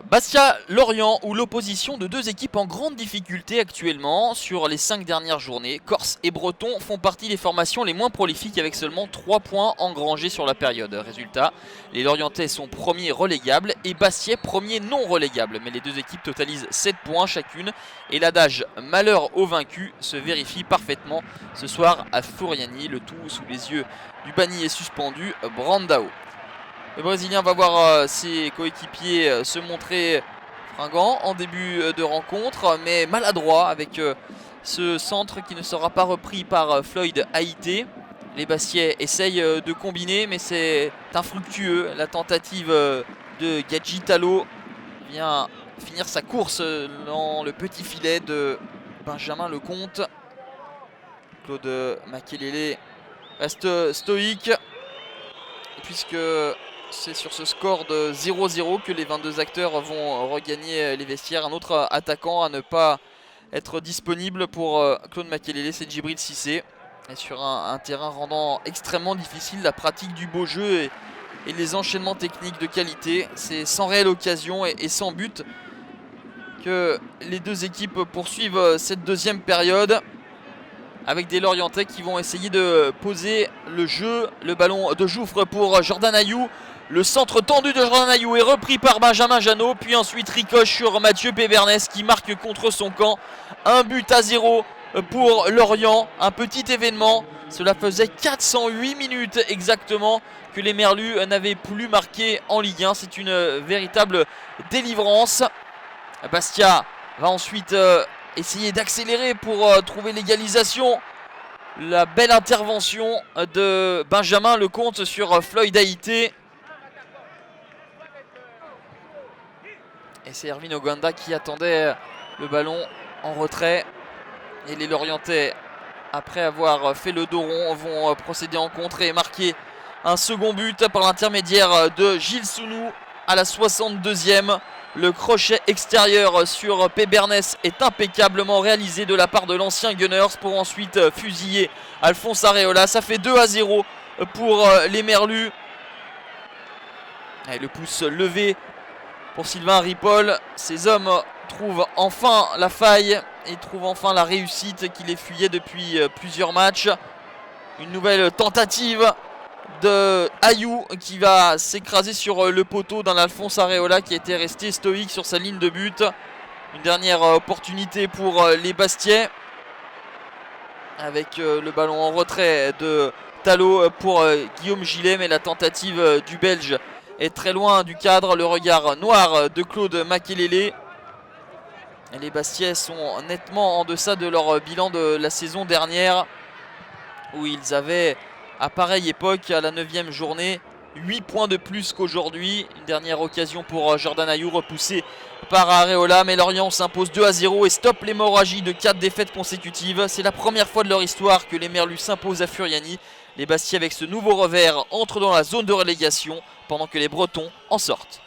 Bastia-Lorient, où l'opposition de deux équipes en grande difficulté actuellement sur les 5 dernières journées. Corse et Breton font partie des formations les moins prolifiques avec seulement 3 points engrangés sur la période. Résultat, les Lorientais sont premiers relégables et Bastia premier non relégable. Mais les deux équipes totalisent 7 points chacune et l'adage malheur au vaincu se vérifie parfaitement ce soir à Furiani. Le tout sous les yeux du banni et suspendu Brandao. Le Brésilien va voir ses coéquipiers se montrer fringants en début de rencontre, mais maladroit avec ce centre qui ne sera pas repris par Floyd Haïté. Les Bastiais essayent de combiner, mais c'est infructueux. La tentative de Gadji Talo vient finir sa course dans le petit filet de Benjamin Lecomte. Claude Makelele reste stoïque, puisque c'est sur ce score de 0-0 que les 22 acteurs vont regagner les vestiaires. Un autre attaquant à ne pas être disponible pour Claude Makelele, c'est Djibril Cissé. Et sur un terrain rendant extrêmement difficile la pratique du beau jeu et les enchaînements techniques de qualité. C'est sans réelle occasion et sans but que les deux équipes poursuivent cette deuxième période, avec des Lorientais qui vont essayer de poser le jeu. Le ballon de Jouffre pour Jordan Ayou. Le centre tendu de Jordan Ayou est repris par Benjamin Janot. Puis ensuite ricoche sur Mathieu Pébernès qui marque contre son camp. 1-0 pour Lorient. Un petit événement. Cela faisait 408 minutes exactement que les Merlus n'avaient plus marqué en Ligue 1. C'est une véritable délivrance. Bastia va ensuite essayer d'accélérer pour trouver l'égalisation. La belle intervention de Benjamin Lecomte sur Floyd Haïté. Et c'est Erwin Oganda qui attendait le ballon en retrait. Et les Lorientais, après avoir fait le dos rond, vont procéder en contre et marquer un second but par l'intermédiaire de Gilles Sounou à la 62e. Le crochet extérieur sur Pébernès est impeccablement réalisé de la part de l'ancien Gunners pour ensuite fusiller Alphonse Areola. Ça fait 2-0 pour les Merlus. Et le pouce levé pour Sylvain Ripoll. Ces hommes trouvent enfin la faille et trouvent enfin la réussite qui les fuyait depuis plusieurs matchs. Une nouvelle tentative de Ayou qui va s'écraser sur le poteau d'un Alphonse Areola qui était resté stoïque sur sa ligne de but. Une dernière opportunité pour les Bastiais avec le ballon en retrait de Talo pour Guillaume Gillet, mais la tentative du Belge est très loin du cadre. Le regard noir de Claude Makelele. Et les Bastiais sont nettement en deçà de leur bilan de la saison dernière, où ils avaient à pareille époque, à la 9e journée, 8 points de plus qu'aujourd'hui. Une dernière occasion pour Jordan Ayou repoussé par Areola, mais Lorient s'impose 2-0 et stoppe l'hémorragie de 4 défaites consécutives. C'est la première fois de leur histoire que les Merlus s'imposent à Furiani. Les Bastiais, avec ce nouveau revers, entrent dans la zone de relégation pendant que les Bretons en sortent.